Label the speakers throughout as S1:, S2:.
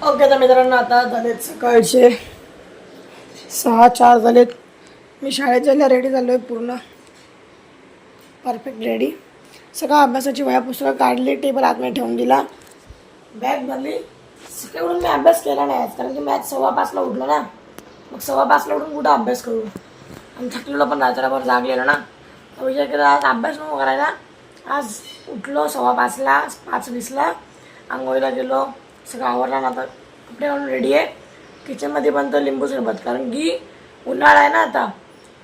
S1: Okay तर मित्रांनो आता झालेत सकाळचे 6:04 झालेत. मी शाळेत जायला रेडी झालो आहे, पूर्ण परफेक्ट रेडी. सगळं अभ्यासाची वह्या पुस्तकं काढली, टेबल आतमध्ये ठेवून दिला, बॅग भरली. सकाळी मी अभ्यास केला नाही आज, कारण की मॅच 5:15ला उठलो ना. मग 5:15ला उठून कुठं अभ्यास करू, आणि थकलेलो पण रात्रभर जागलेलो ना. तर विचार केला आज अभ्यास नको करायला. आज उठलो 5:15ला, 5:20ला आंघोळीला गेलो, सगळं आवरला ना. आता कपडे घालून रेडी आहे. किचनमध्ये पण तर लिंबू सरबत, कारण की उन्हाळा आहे ना आता.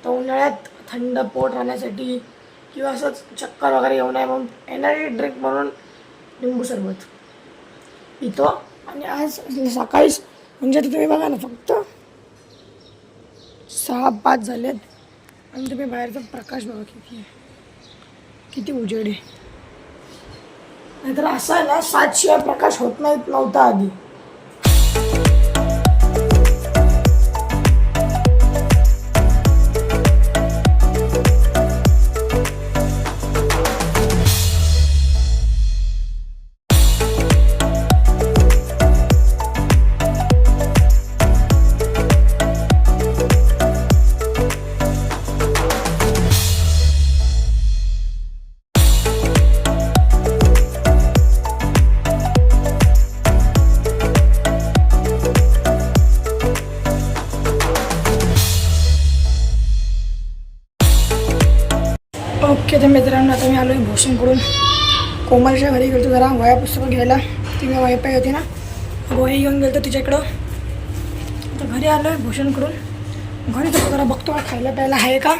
S1: तर उन्हाळ्यात थंड पोट राहण्यासाठी किंवा असंच चक्कर वगैरे येऊ नये म्हणून एनर्जी ड्रिंक म्हणून लिंबू सरबत पितो. आणि आज सकाळीच म्हणजे तुम्ही बघा ना, फक्त 6:05 झालेत आणि तुम्ही बाहेरचा प्रकाश बघा किती आहे, किती उजेड आहे. नाहीतर असं आहे ना, 7 शिवाय प्रकाश होत नव्हता आधी. ओके तर मित्रांनो, आता मी आलो आहे भूषणकडून. कोमलच्या घरी गेलो जरा वह्या पुस्तकं घ्यायला. ती वायफाय होती ना, वही घेऊन गेलो तिच्याकडं. तर घरी आलो आहे भूषणकडून. घरी तर जरा बघतो खायला प्यायला आहे का,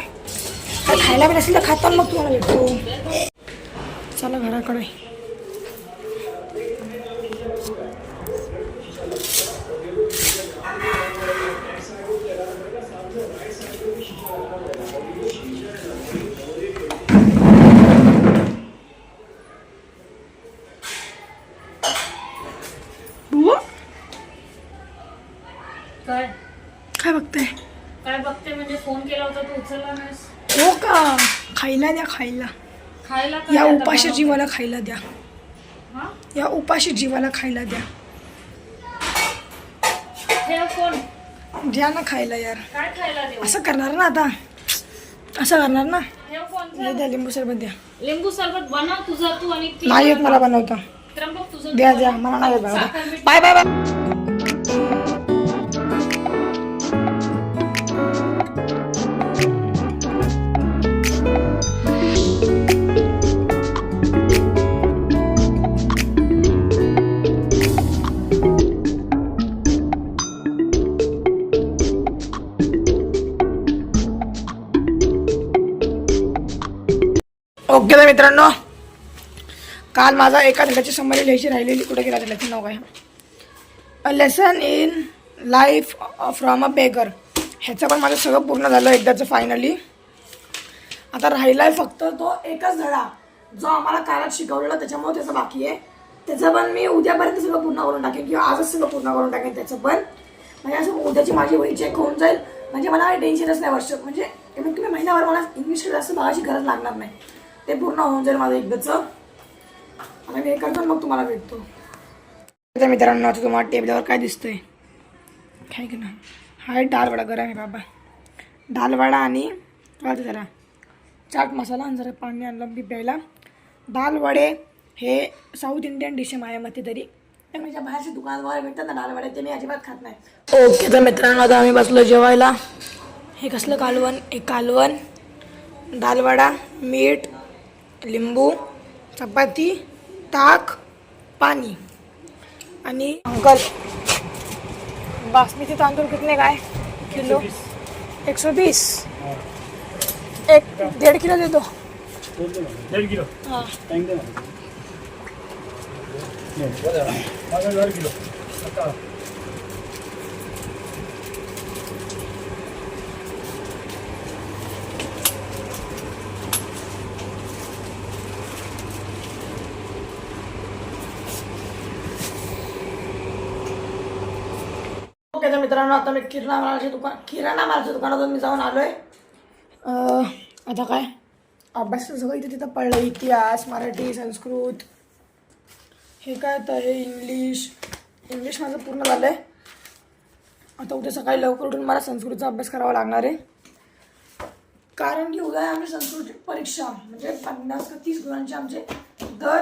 S1: खायला पण असेल तर खाता, मग तुम्हाला भेटतो. चला घराकडे. काय बघताय?
S2: काय बघते म्हणजे फोन केला होता तू उचलला नाहीस.
S1: हो का? खायला द्या, खायला.
S2: खायला
S1: या उपाशी जीवाला खायला द्या.
S2: हा?
S1: या उपाशी जीवाला खायला द्या.
S2: ठेव फोन.
S1: द्या ना खायला यार.
S2: काय खायला देऊ?
S1: असं करणार ना आता, असं करणार ना.
S2: ठेव फोन.
S1: द्या लिंबू सरबत द्या.
S2: लिंबू सरबत बनव तुझा तू आणि ती.
S1: नाही येत मला बनवता.
S2: त्र्यंबक तुझं
S1: द्या द्या, मला नाही येत बनवता. Bye bye bye. ओके तर मित्रांनो, काल माझा एका धड्याची समरी लिहायची राहिलेली. कुठे गेला त्याचं नाव काय? A lesson in life from a beggar. ह्याचं पण माझं सगळं पूर्ण झालं एकदाचं फायनली. आता राहिला आहे फक्त तो एकच धडा जो आम्हाला कालच शिकवलेला, त्याच्यामुळे त्याचं बाकी आहे. त्याचं पण मी उद्यापर्यंत सगळं पूर्ण करून टाकेन, किंवा आजच सगळं पूर्ण करून टाकेन त्याचं पण. म्हणजे असं उद्याची माझी वही चेक होऊन जाईल. म्हणजे मला काही टेन्शनच नाही. वर्ष म्हणजे कमीत कमी महिन्याभर मला इंग्लिश जास्त बघायची गरज लागणार नाही. ते पूर्ण होऊन जाईल माझं एकदाचं. आता मी हे करतो, मग तुम्हाला भेटतो. तर मित्रांनो, आता तुम्हाला टेबलावर काय दिसतंय काय की नाही? हा डाळ वडा गरम आहे बाबा. डाळ वडा आणि काय जरा चाट मसाला आणि जरा पाणी आणलं मी प्यायला. डाळ वडे हे साऊथ इंडियन डिश आहे माझ्या मते तरी. तर माझ्या बाहेरच्या दुकानावर भेटतात ना डाळ वडे, ते मी अजिबात खात नाही. ओके तर मित्रांनो, आता आम्ही बसलो जेवायला. हे कसलं कालवण? एक कालवण, डाळ वडा, मीठ, लिंबू, चपाती, ताक, पाणी आणि अंकल. बासमती तांदूळ कितने काय किलो? 120. 1.5 किलो दे दो.
S3: 1.5 किलो.
S1: हाँ.
S3: किलो.
S1: ओके तर मित्रांनो, आता मी किराणा मालाच्या दुकानातून मी जाऊन आलो आहे. आता काय अभ्यास सगळं इथे तिथं पडलं. इतिहास, मराठी, संस्कृत, हे काय तर हे इंग्लिश, इंग्लिश माझं पूर्ण झालं आहे. आता उद्या सकाळी लवकर उठून मला संस्कृतचा अभ्यास करावा लागणार आहे. कारण की उद्या आमची संस्कृत परीक्षा म्हणजे 50 का 30 गुणांची आमचे दर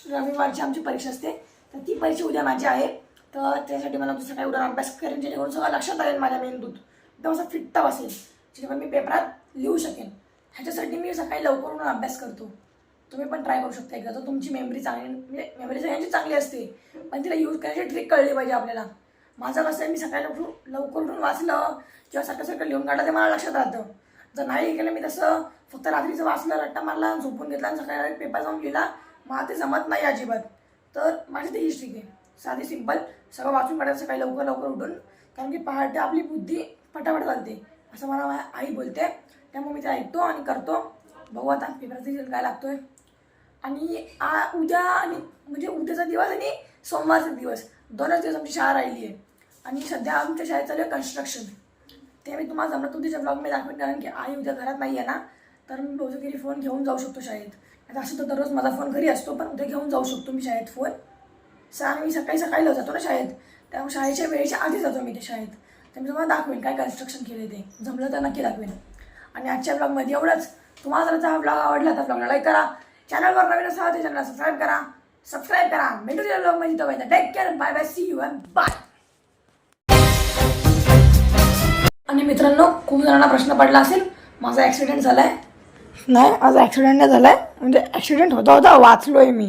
S1: रविवारची आमची परीक्षा असते. तर ती परीक्षा उद्या माझी आहे. तर त्यासाठी मला उद्या सकाळी उद्या अभ्यास करेन जेणेकरून सगळं लक्षात राहील माझ्या मेंदूत. एकदम असं फिट्ट बसेल जेणेकरून मी पेपरात लिहू शकेन. ह्याच्यासाठी मी सकाळी लवकर उठून अभ्यास करतो. तुम्ही पण ट्राय करू शकता एकदा. तर तुमची मेमरी चांगली म्हणजे मेमरी सगळ्यांची चांगली असते पण तिला यूज करायची ट्रिक कळली पाहिजे आपल्याला. माझं कसं आहे मी सकाळी लवकर उठून वाचलं किंवा सारखं लिहून काढलं ते मला लक्षात राहतं. जर नाही केलं मी तसं फक्त रात्रीचं वाचलं रट्टा मारला झोपून घेतला आणि सकाळी पेपर जाऊन लिहिला मला ते जमत नाही अजिबात. तर माझी ते हीच ट्रिक आहे साधी सिंपल सगळं वाचून काढायचं सकाळी लवकर उठून. कारण की पहाटे आपली बुद्धी फटाफट चालते असं मला माझी आई बोलते. त्यामुळे मी ते ऐकतो आणि करतो. बघू आता पेपरचा रिझल्ट काय लागतोय. आणि उद्या आणि म्हणजे उद्याचा दिवस आणि सोमवारचा दिवस 2च दिवस आमची शाळा राहिली आहे. आणि सध्या आमच्या शाळेत चालू आहे कन्स्ट्रक्शन. ते मी तुम्हाला जमलं तुमच्या ब्लॉगमध्ये दाखवेन. कारण की आई उद्या घरात नाही आहे ना तर मी रोजगिरी फोन घेऊन जाऊ शकतो शाळेत. आता असं तर दररोज माझा फोन घरी असतो पण उद्या घेऊन जाऊ शकतो मी शाळेत फोन. मी सकाळी जातो ना शाळेत त्यामुळे शाळेच्या वेळेच्या आधी जातो मी ते शाळेत. तर मी तुम्हाला दाखवेन काय कन्स्ट्रक्शन केले ते जमलं तर नक्की दाखवेन. आणि आजच्या ब्लॉगमध्ये एवढंच. तुम्हाला जर हा ब्लॉग आवडला तर ब्लॉगला लाईक करा. चॅनलवर नवीन असाल तर चॅनलला सबस्क्राईब करा. भेटू या ब्लॉगमध्ये तोपर्यंत take care bye bye see you and bye. आणि मित्रांनो खूप जणांना प्रश्न पडला असेल माझा ॲक्सिडेंट झाला आहे. नाही माझा ॲक्सिडेंट नाही झाला आहे म्हणजे ॲक्सिडेंट होता वाचलो आहे मी.